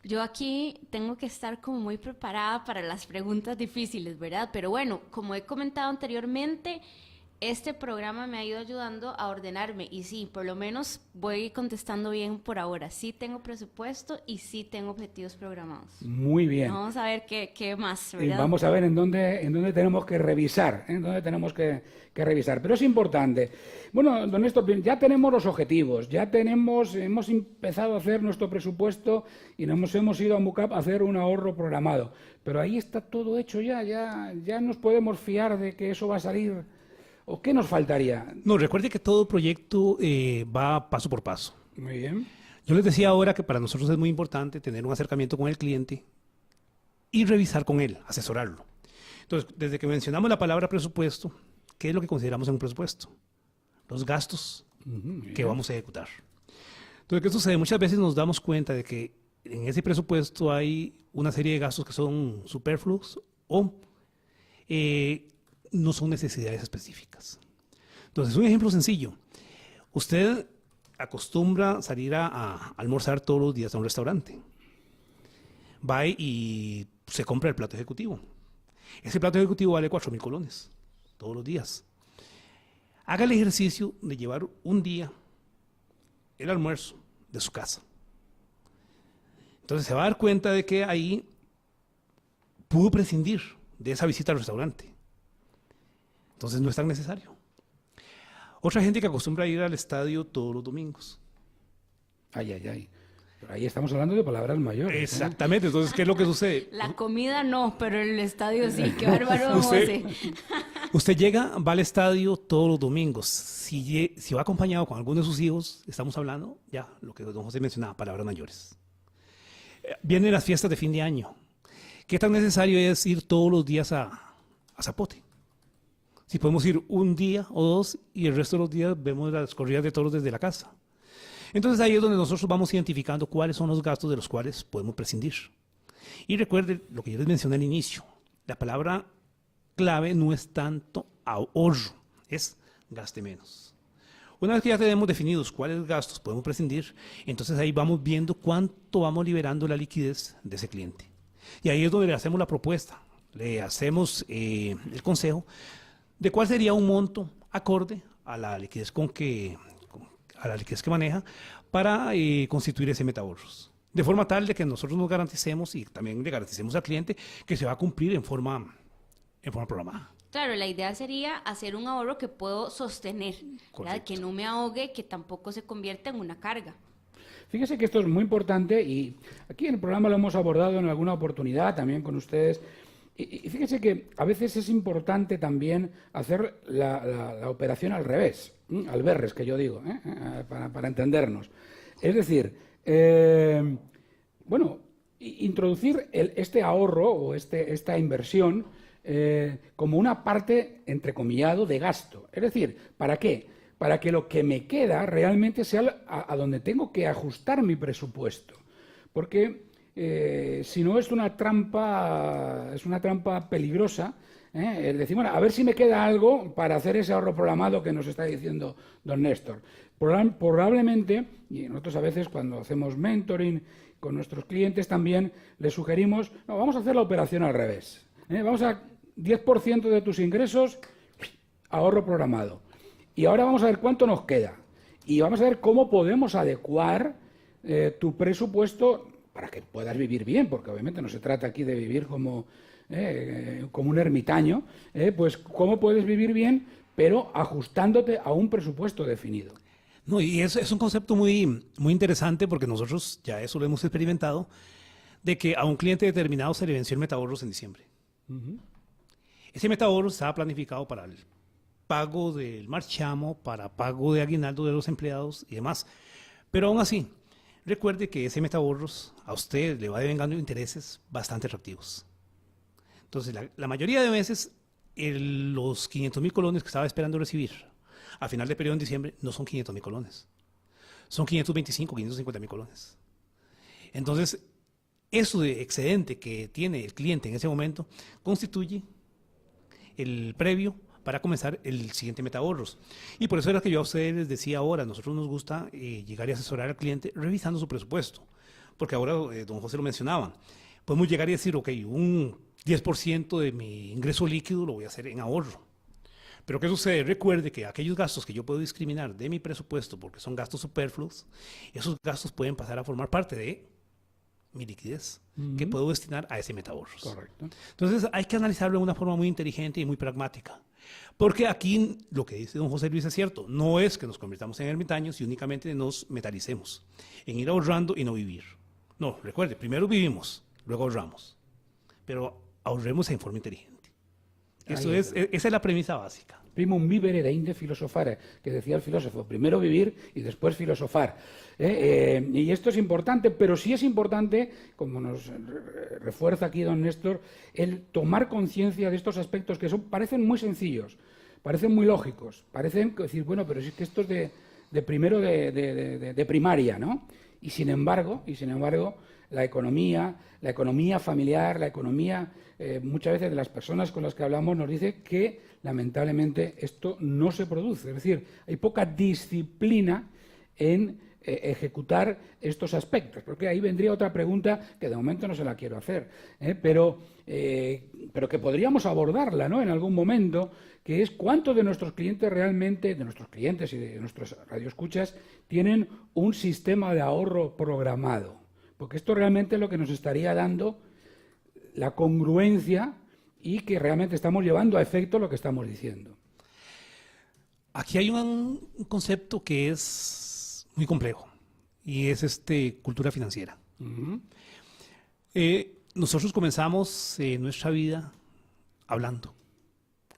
Yo aquí tengo que estar como muy preparada para las preguntas difíciles, ¿verdad? Pero bueno, como he comentado anteriormente, este programa me ha ido ayudando a ordenarme y sí, por lo menos voy contestando bien por ahora. Sí tengo presupuesto y sí tengo objetivos programados. Muy bien. Vamos a ver qué más, Y ¿verdad? vamos a ver en dónde tenemos que revisar, revisar. Pero es importante. Bueno, don Néstor, ya tenemos los objetivos, hemos empezado a hacer nuestro presupuesto y nos hemos ido a MUCAP a hacer un ahorro programado. Pero ahí está todo hecho ya nos podemos fiar de que eso va a salir. ¿O qué nos faltaría? No, recuerde que todo proyecto va paso por paso. Muy bien. Yo les decía ahora que para nosotros es muy importante tener un acercamiento con el cliente y revisar con él, asesorarlo. Entonces, desde que mencionamos la palabra presupuesto, ¿qué es lo que consideramos en un presupuesto? Los gastos que vamos a ejecutar. Entonces, ¿qué sucede? Muchas veces nos damos cuenta de que en ese presupuesto hay una serie de gastos que son superfluos o no son necesidades específicas. Entonces, un ejemplo sencillo. Usted acostumbra salir a almorzar todos los días a un restaurante. Va y se compra el plato ejecutivo. Ese plato ejecutivo vale 4,000 colones todos los días. Haga el ejercicio de llevar un día el almuerzo de su casa. Entonces se va a dar cuenta de que ahí pudo prescindir de esa visita al restaurante. Entonces no es tan necesario. Otra gente que acostumbra a ir al estadio todos los domingos. Ay. Pero ahí estamos hablando de palabras mayores. Exactamente. Entonces, ¿qué es lo que sucede? La comida no, pero el estadio sí. Qué bárbaro, José. Usted va al estadio todos los domingos. Si va acompañado con alguno de sus hijos, estamos hablando, ya, lo que don José mencionaba, palabras mayores. Vienen las fiestas de fin de año. ¿Qué tan necesario es ir todos los días a Zapote? Si podemos ir un día o dos y el resto de los días vemos las corridas de toros desde la casa. Entonces ahí es donde nosotros vamos identificando cuáles son los gastos de los cuales podemos prescindir. Y recuerde lo que yo les mencioné al inicio. La palabra clave no es tanto ahorro, es gaste menos. Una vez que ya tenemos definidos cuáles gastos podemos prescindir, entonces ahí vamos viendo cuánto vamos liberando la liquidez de ese cliente. Y ahí es donde le hacemos la propuesta, le hacemos el consejo de cuál sería un monto acorde a la liquidez que maneja para constituir ese metaahorros. De forma tal de que nosotros nos garanticemos y también le garanticemos al cliente que se va a cumplir en forma programada. Claro, la idea sería hacer un ahorro que puedo sostener, ¿verdad? Que no me ahogue, que tampoco se convierta en una carga. Fíjese que esto es muy importante y aquí en el programa lo hemos abordado en alguna oportunidad también con ustedes. Y fíjese que a veces es importante también hacer la operación al revés, al berres, que yo digo, para entendernos. Es decir, introducir este ahorro o esta inversión como una parte, entrecomillado, de gasto. Es decir, ¿para qué? Para que lo que me queda realmente sea a donde tengo que ajustar mi presupuesto. Porque si no es una trampa peligrosa, es decir, bueno, a ver si me queda algo para hacer ese ahorro programado que nos está diciendo don Néstor. Probablemente, y nosotros a veces cuando hacemos mentoring con nuestros clientes también les sugerimos, no, vamos a hacer la operación al revés. Vamos a 10% de tus ingresos, ahorro programado. Y ahora vamos a ver cuánto nos queda. Y vamos a ver cómo podemos adecuar tu presupuesto para que puedas vivir bien, porque obviamente no se trata aquí de vivir como un ermitaño, pues cómo puedes vivir bien, pero ajustándote a un presupuesto definido. No, y es un concepto muy, muy interesante porque nosotros ya eso lo hemos experimentado, de que a un cliente determinado se le venció el metaahorros en diciembre. Ese metaahorros estaba planificado para el pago del marchamo, para pago de aguinaldo de los empleados y demás. Pero aún así, recuerde que ese metaahorros a usted le va devengando intereses bastante atractivos. Entonces, la mayoría de veces, los 500,000 colones que estaba esperando recibir a final de periodo en diciembre no son 500,000 colones. Son 525, 550,000 colones. Entonces, eso de excedente que tiene el cliente en ese momento constituye el previo para comenzar el siguiente metaahorros. Y por eso era que yo a ustedes les decía ahora, a nosotros nos gusta llegar y asesorar al cliente revisando su presupuesto. Porque ahora, don José lo mencionaba, podemos llegar y decir, ok, un 10% de mi ingreso líquido lo voy a hacer en ahorro. Pero ¿qué sucede? Recuerde que aquellos gastos que yo puedo discriminar de mi presupuesto porque son gastos superfluos, esos gastos pueden pasar a formar parte de mi liquidez, que puedo destinar a ese metaahorros. Correcto. Entonces hay que analizarlo de una forma muy inteligente y muy pragmática. Porque aquí lo que dice don José Luis es cierto, no es que nos convirtamos en ermitaños y únicamente nos metalicemos en ir ahorrando y no vivir. No, recuerde, primero vivimos, luego ahorramos, pero ahorremos en forma inteligente. Esa es la premisa básica. Primum vivere deinde filosofare, que decía el filósofo, primero vivir y después filosofar. Y esto es importante, pero sí es importante, como nos refuerza aquí don Néstor, el tomar conciencia de estos aspectos que parecen muy sencillos, parecen muy lógicos, parecen decir, bueno, pero es que esto es de primero de primaria, ¿no? Y sin embargo, la economía familiar, la economía muchas veces de las personas con las que hablamos nos dice que lamentablemente esto no se produce. Es decir, hay poca disciplina en ejecutar estos aspectos. Porque ahí vendría otra pregunta que de momento no se la quiero hacer, pero que podríamos abordarla, ¿no?, en algún momento, que es cuántos de nuestros clientes realmente, de nuestros clientes y de nuestros radioescuchas, tienen un sistema de ahorro programado. Porque esto realmente es lo que nos estaría dando la congruencia y que realmente estamos llevando a efecto lo que estamos diciendo. Aquí hay un concepto que es muy complejo y es cultura financiera. Nosotros comenzamos nuestra vida hablando,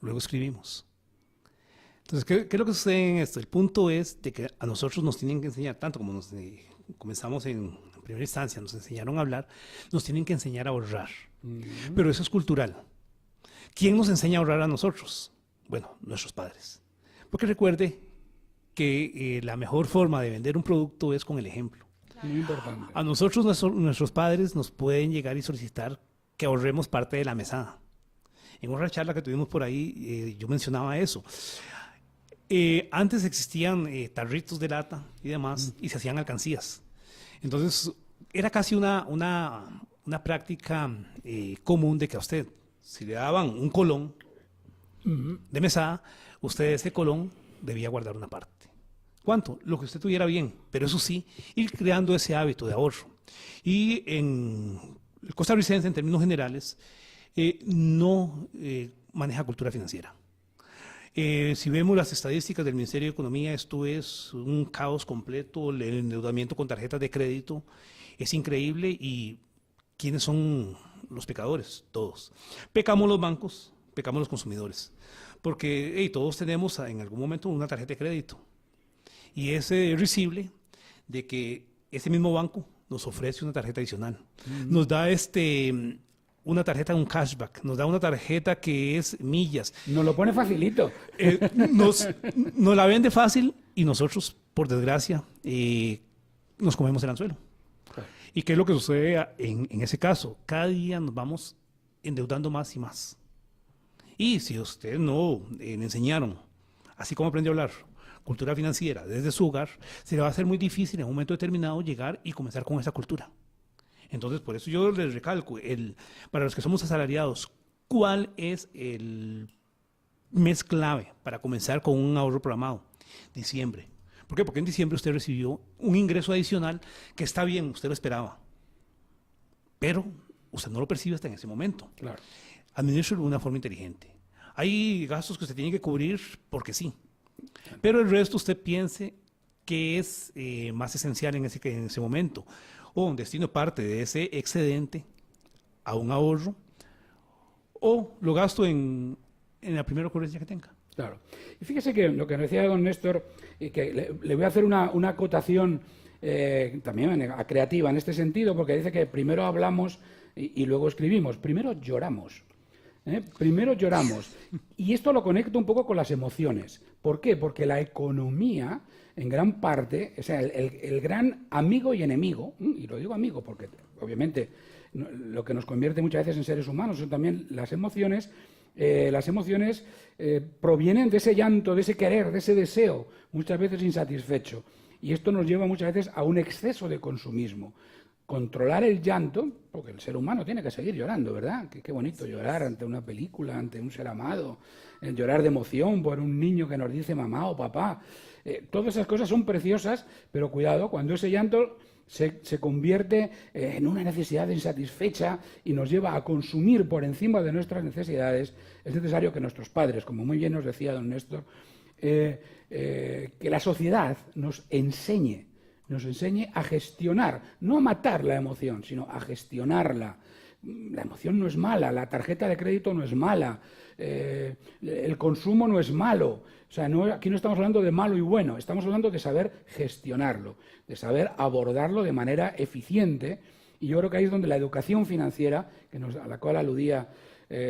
luego escribimos. Entonces, ¿qué es lo que sucede en esto? El punto es de que a nosotros nos tienen que enseñar, tanto como comenzamos en primera instancia, nos enseñaron a hablar, nos tienen que enseñar a ahorrar. Pero eso es cultural. ¿Quién nos enseña a ahorrar a nosotros? Bueno, nuestros padres. Porque recuerde que la mejor forma de vender un producto es con el ejemplo. Muy importante. A nosotros, nuestros padres nos pueden llegar y solicitar que ahorremos parte de la mesada. En otra charla que tuvimos por ahí, yo mencionaba eso. Antes existían tarritos de lata y demás, y se hacían alcancías. Entonces, era casi una práctica común de que a usted, si le daban un colón de mesada, usted ese colón debía guardar una parte. ¿Cuánto? Lo que usted tuviera bien, pero eso sí, ir creando ese hábito de ahorro. Y en el costarricense, en términos generales, no maneja cultura financiera. Si vemos las estadísticas del Ministerio de Economía, esto es un caos completo, el endeudamiento con tarjetas de crédito es increíble. ¿Y quiénes son los pecadores? Todos. Pecamos los bancos, pecamos los consumidores, porque todos tenemos en algún momento una tarjeta de crédito y es risible de que ese mismo banco nos ofrece una tarjeta adicional, nos da una tarjeta, un cashback, nos da una tarjeta que es millas. Nos lo pone facilito. Nos la vende fácil y nosotros, por desgracia, nos comemos el anzuelo. Claro. ¿Y qué es lo que sucede en ese caso? Cada día nos vamos endeudando más y más. Y si usted no le enseñaron, así como aprendió a hablar, cultura financiera desde su hogar, se le va a hacer muy difícil en un momento determinado llegar y comenzar con esa cultura. Entonces, por eso yo les recalco, para los que somos asalariados, ¿cuál es el mes clave para comenzar con un ahorro programado? Diciembre. ¿Por qué? Porque en diciembre usted recibió un ingreso adicional que está bien, usted lo esperaba, pero usted no lo percibe hasta en ese momento. Claro. Administre de una forma inteligente. Hay gastos que usted tiene que cubrir porque sí, pero el resto usted piense que es más esencial en ese momento, o destino parte de ese excedente a un ahorro, o lo gasto en la primera ocurrencia que tenga. Claro. Y fíjese que lo que decía don Néstor, y que le voy a hacer una acotación también creativa en este sentido, porque dice que primero hablamos y luego escribimos. Primero lloramos. Primero lloramos. Y esto lo conecto un poco con las emociones. ¿Por qué? Porque la economía, en gran parte, o sea, el gran amigo y enemigo, y lo digo amigo porque obviamente lo que nos convierte muchas veces en seres humanos son también las emociones. Las emociones provienen de ese llanto, de ese querer, de ese deseo, muchas veces insatisfecho. Y esto nos lleva muchas veces a un exceso de consumismo. Controlar el llanto, porque el ser humano tiene que seguir llorando, ¿verdad? Qué bonito llorar ante una película, ante un ser amado, llorar de emoción por un niño que nos dice mamá o papá. Todas esas cosas son preciosas, pero cuidado, cuando ese llanto se convierte en una necesidad insatisfecha y nos lleva a consumir por encima de nuestras necesidades, es necesario que nuestros padres, como muy bien nos decía don Néstor, que la sociedad nos enseñe a gestionar, no a matar la emoción, sino a gestionarla. La emoción no es mala, la tarjeta de crédito no es mala, el consumo no es malo. O sea, aquí no estamos hablando de malo y bueno, estamos hablando de saber gestionarlo, de saber abordarlo de manera eficiente. Y yo creo que ahí es donde la educación financiera, a la cual aludía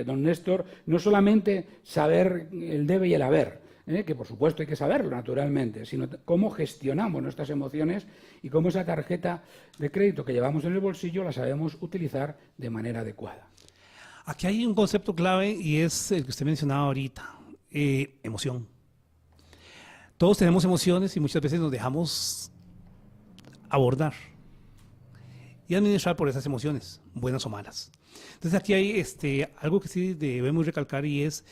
don Néstor, no solamente saber el debe y el haber, que por supuesto hay que saberlo naturalmente, sino cómo gestionamos nuestras emociones y cómo esa tarjeta de crédito que llevamos en el bolsillo la sabemos utilizar de manera adecuada. Aquí hay un concepto clave y es el que usted mencionaba ahorita, emoción. Todos tenemos emociones y muchas veces nos dejamos abordar y administrar por esas emociones, buenas o malas. Entonces aquí hay algo que sí debemos recalcar y es,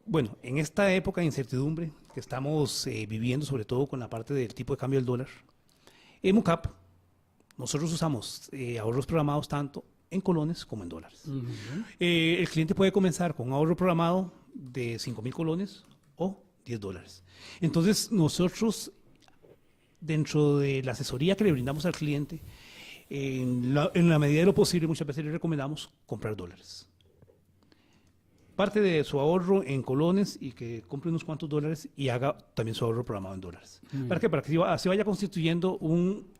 bueno, en esta época de incertidumbre que estamos viviendo, sobre todo con la parte del tipo de cambio del dólar, en MUCAP nosotros usamos ahorros programados tanto en colones como en dólares. El cliente puede comenzar con un ahorro programado de 5,000 colones o $10. Entonces nosotros, dentro de la asesoría que le brindamos al cliente, en la medida de lo posible, muchas veces le recomendamos comprar dólares. Parte de su ahorro en colones y que compre unos cuantos dólares y haga también su ahorro programado en dólares. ¿Para qué? Para que se vaya constituyendo un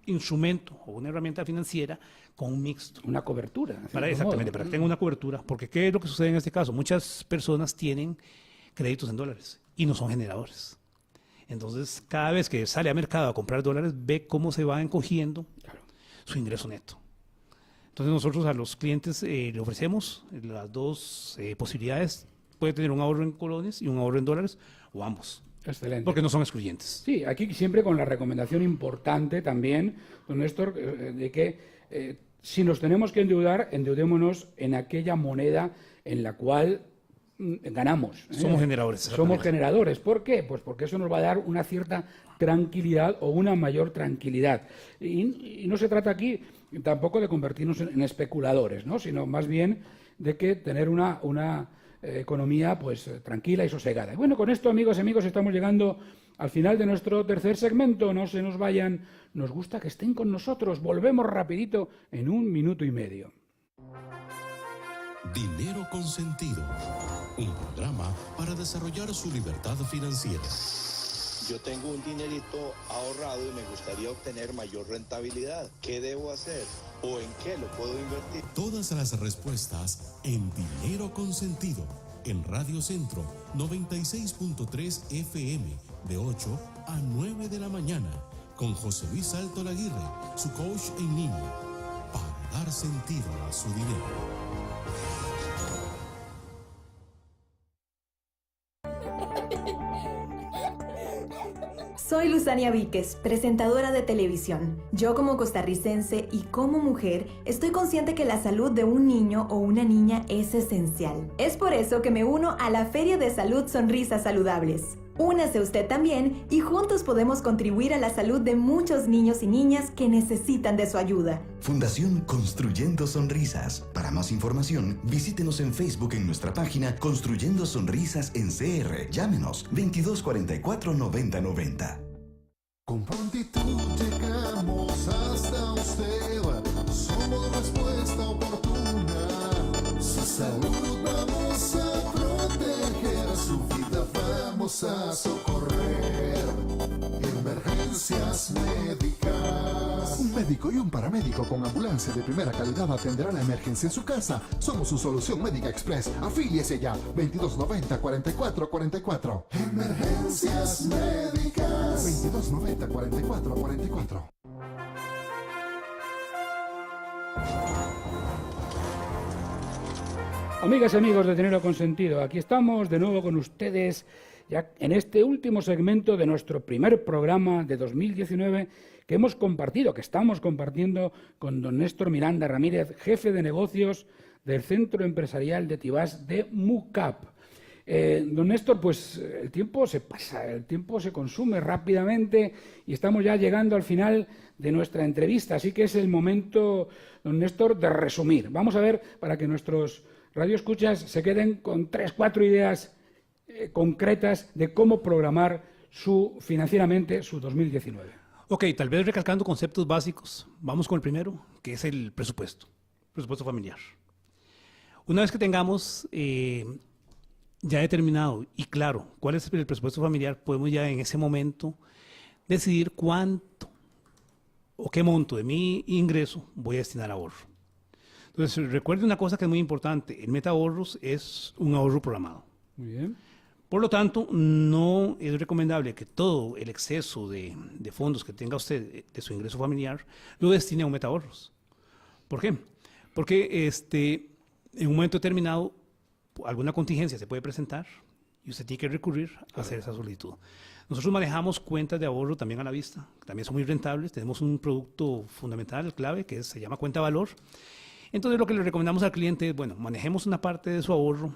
instrumento o una herramienta financiera con un mixto. Una cobertura. Exactamente, para que tenga una cobertura. Porque ¿qué es lo que sucede en este caso? Muchas personas tienen créditos en dólares y no son generadores. Entonces, cada vez que sale a mercado a comprar dólares, ve cómo se va encogiendo su ingreso neto. Entonces nosotros a los clientes le ofrecemos las dos posibilidades. Puede tener un ahorro en colones y un ahorro en dólares, o ambos. Excelente. Porque no son excluyentes. Sí, aquí siempre con la recomendación importante también, don Néstor, de que si nos tenemos que endeudar, endeudémonos en aquella moneda en la cual ganamos. Somos generadores. Somos generadores. ¿Por qué? Pues porque eso nos va a dar una cierta tranquilidad o una mayor tranquilidad. Y no se trata aquí tampoco de convertirnos en especuladores, ¿no? Sino más bien de que tener una economía pues tranquila y sosegada. Y bueno, con esto, amigos y amigos, estamos llegando al final de nuestro tercer segmento. No se nos vayan, nos gusta que estén con nosotros. Volvemos rapidito en 1 minuto y medio. Dinero Consentido, un programa para desarrollar su libertad financiera. Yo tengo un dinerito ahorrado y me gustaría obtener mayor rentabilidad. ¿Qué debo hacer? ¿O en qué lo puedo invertir? Todas las respuestas en Dinero Consentido, en Radio Centro 96.3 FM, de 8 a 9 de la mañana, con José Luis Salto Laguirre, su coach en línea, para dar sentido a su dinero. Soy Luzania Víquez, presentadora de televisión. Yo como costarricense y como mujer estoy consciente que la salud de un niño o una niña es esencial. Es por eso que me uno a la Feria de Salud Sonrisas Saludables. Únase usted también y juntos podemos contribuir a la salud de muchos niños y niñas que necesitan de su ayuda. Fundación Construyendo Sonrisas. Para más información, visítenos en Facebook en nuestra página Construyendo Sonrisas en CR. Llámenos 2244 9090. Con prontitud llegamos hasta usted. Somos respuesta oportuna. Su salud vamos a proteger, su vida vamos a socorrer. Emergencias médicas. Un médico y un paramédico con ambulancia de primera calidad atenderá la emergencia en su casa. Somos su solución médica express. Afíliese ya. 2290-4444. Emergencias médicas. 2290-4444. Amigas y amigos de Dinero Consentido, aquí estamos de nuevo con ustedes ya en este último segmento de nuestro primer programa de 2019 que estamos compartiendo con don Néstor Miranda Ramírez, jefe de negocios del Centro Empresarial de Tibás de MUCAP. Don Néstor, pues el tiempo se pasa, el tiempo se consume rápidamente y estamos ya llegando al final de nuestra entrevista, así que es el momento, don Néstor, de resumir. Vamos a ver, para que nuestros radioescuchas se queden con 3-4 ideas concretas de cómo programar financieramente su 2019. Ok, tal vez recalcando conceptos básicos, vamos con el primero, que es el presupuesto familiar. Una vez que tengamos ya determinado y claro cuál es el presupuesto familiar, podemos ya en ese momento decidir cuánto o qué monto de mi ingreso voy a destinar a ahorro. Entonces, recuerde una cosa que es muy importante, el meta ahorros es un ahorro programado. Muy bien. Por lo tanto, no es recomendable que todo el exceso de fondos que tenga usted de su ingreso familiar lo destine a un meta ahorros. ¿Por qué? Porque en un momento determinado alguna contingencia se puede presentar y usted tiene que recurrir a hacer esa solicitud. Nosotros manejamos cuentas de ahorro también a la vista, que también son muy rentables. Tenemos un producto fundamental, clave, que se llama cuenta valor. Entonces lo que le recomendamos al cliente es, bueno, manejemos una parte de su ahorro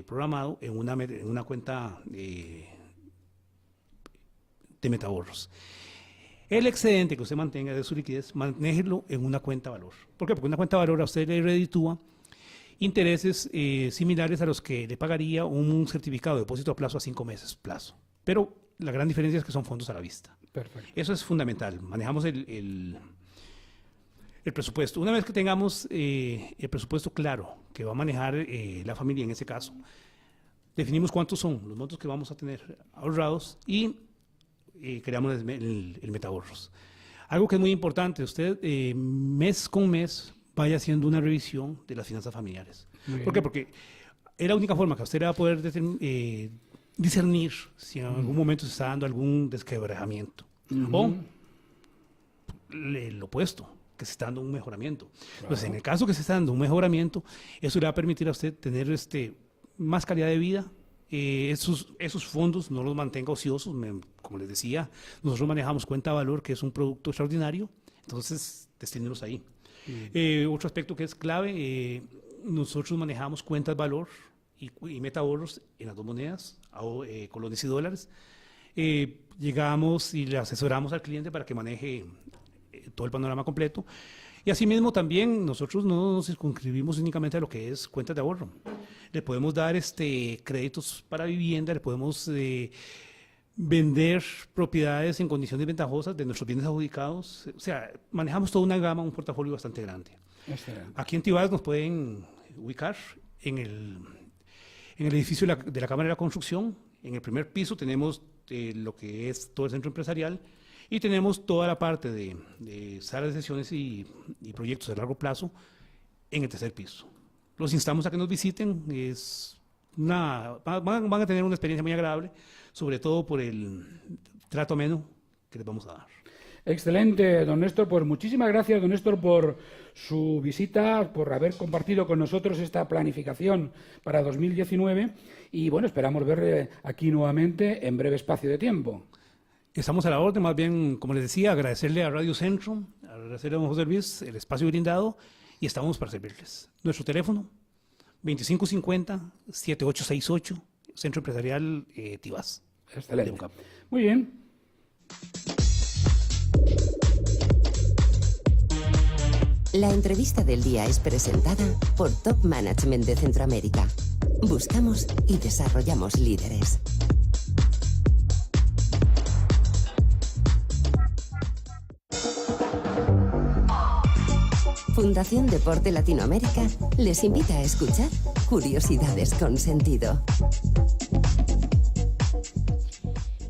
programado en una cuenta de metaahorros. El excedente que usted mantenga de su liquidez, manéjelo en una cuenta valor. ¿Por qué? Porque una cuenta valor a usted le reditúa intereses similares a los que le pagaría un certificado de depósito a plazo a 5 meses plazo. Pero la gran diferencia es que son fondos a la vista. Perfecto. Eso es fundamental. Manejamos el presupuesto. Una vez que tengamos el presupuesto claro que va a manejar la familia en ese caso, definimos cuántos son los montos que vamos a tener ahorrados y creamos el metaahorros. Algo que es muy importante, usted mes con mes vaya haciendo una revisión de las finanzas familiares. ¿Por qué? Porque es la única forma que usted va a poder discernir si en algún momento se está dando algún desquebrajamiento. O lo opuesto, que se está dando un mejoramiento. Claro. Entonces, en el caso que se está dando un mejoramiento, eso le va a permitir a usted tener más calidad de vida. Esos fondos no los mantenga ociosos. Como les decía, nosotros manejamos cuenta valor, que es un producto extraordinario, entonces destínelos ahí. Otro aspecto que es clave, nosotros manejamos cuentas valor y metaahorros en las dos monedas, colones y dólares. Llegamos y le asesoramos al cliente para que maneje todo el panorama completo. Y asimismo también nosotros no nos circunscribimos únicamente a lo que es cuentas de ahorro. le podemos dar créditos para vivienda, le podemos vender propiedades en condiciones ventajosas de nuestros bienes adjudicados. O sea, manejamos toda una gama, un portafolio bastante grande. Excelente. Aquí en Tibás nos pueden ubicar en el edificio de la Cámara de la Construcción. En el primer piso tenemos lo que es todo el centro empresarial y tenemos toda la parte de salas de sesiones y proyectos de largo plazo en el tercer piso. Los instamos a que nos visiten, van a tener una experiencia muy agradable, sobre todo por el trato ameno que les vamos a dar. Excelente, don Néstor. Pues muchísimas gracias, don Néstor, por su visita, por haber compartido con nosotros esta planificación para 2019 y bueno, esperamos verle aquí nuevamente en breve espacio de tiempo. Estamos a la orden, más bien, como les decía, agradecerle a Radio Centro, agradecerle a don José Luis el espacio brindado y estamos para servirles. Nuestro teléfono, 2550-7868, Centro Empresarial Tibás. Excelente. Muy bien. La entrevista del día es presentada por Top Management de Centroamérica. Buscamos y desarrollamos líderes. Fundación Deporte Latinoamérica les invita a escuchar Curiosidades con Sentido.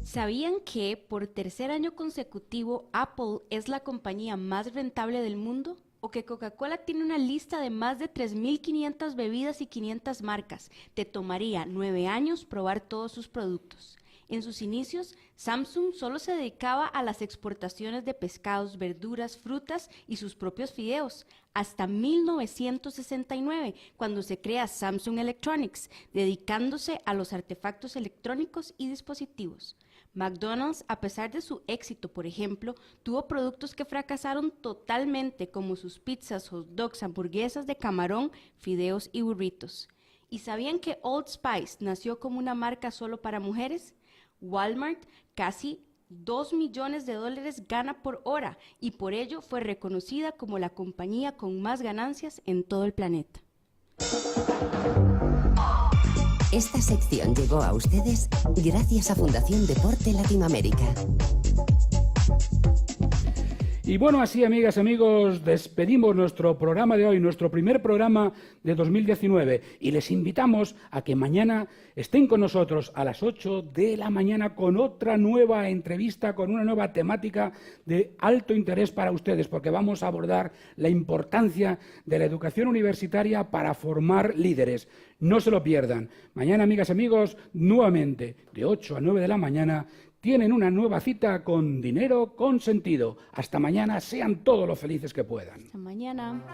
¿Sabían que por tercer año consecutivo Apple es la compañía más rentable del mundo? ¿O que Coca-Cola tiene una lista de más de 3.500 bebidas y 500 marcas? Te tomaría 9 años probar todos sus productos. En sus inicios, Samsung solo se dedicaba a las exportaciones de pescados, verduras, frutas y sus propios fideos, hasta 1969, cuando se crea Samsung Electronics, dedicándose a los artefactos electrónicos y dispositivos. McDonald's, a pesar de su éxito, por ejemplo, tuvo productos que fracasaron totalmente, como sus pizzas, hot dogs, hamburguesas de camarón, fideos y burritos. ¿Y sabían que Old Spice nació como una marca solo para mujeres? Walmart casi $2 millones gana por hora y por ello fue reconocida como la compañía con más ganancias en todo el planeta. Esta sección llegó a ustedes gracias a Fundación Deporte Latinoamérica. Y bueno, así, amigas, amigos, despedimos nuestro programa de hoy, nuestro primer programa de 2019, y les invitamos a que mañana estén con nosotros a las 8 de la mañana con otra nueva entrevista, con una nueva temática de alto interés para ustedes, porque vamos a abordar la importancia de la educación universitaria para formar líderes. No se lo pierdan. Mañana, amigas, amigos, nuevamente de 8 a 9 de la mañana, tienen una nueva cita con Dinero con Sentido. Hasta mañana, sean todos los felices que puedan. Hasta mañana.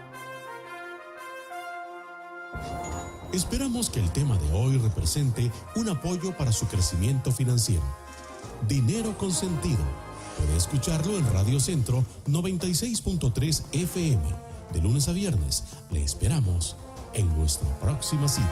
Esperamos que el tema de hoy represente un apoyo para su crecimiento financiero. Dinero con Sentido. Puede escucharlo en Radio Centro 96.3 FM. De lunes a viernes, le esperamos en nuestra próxima cita.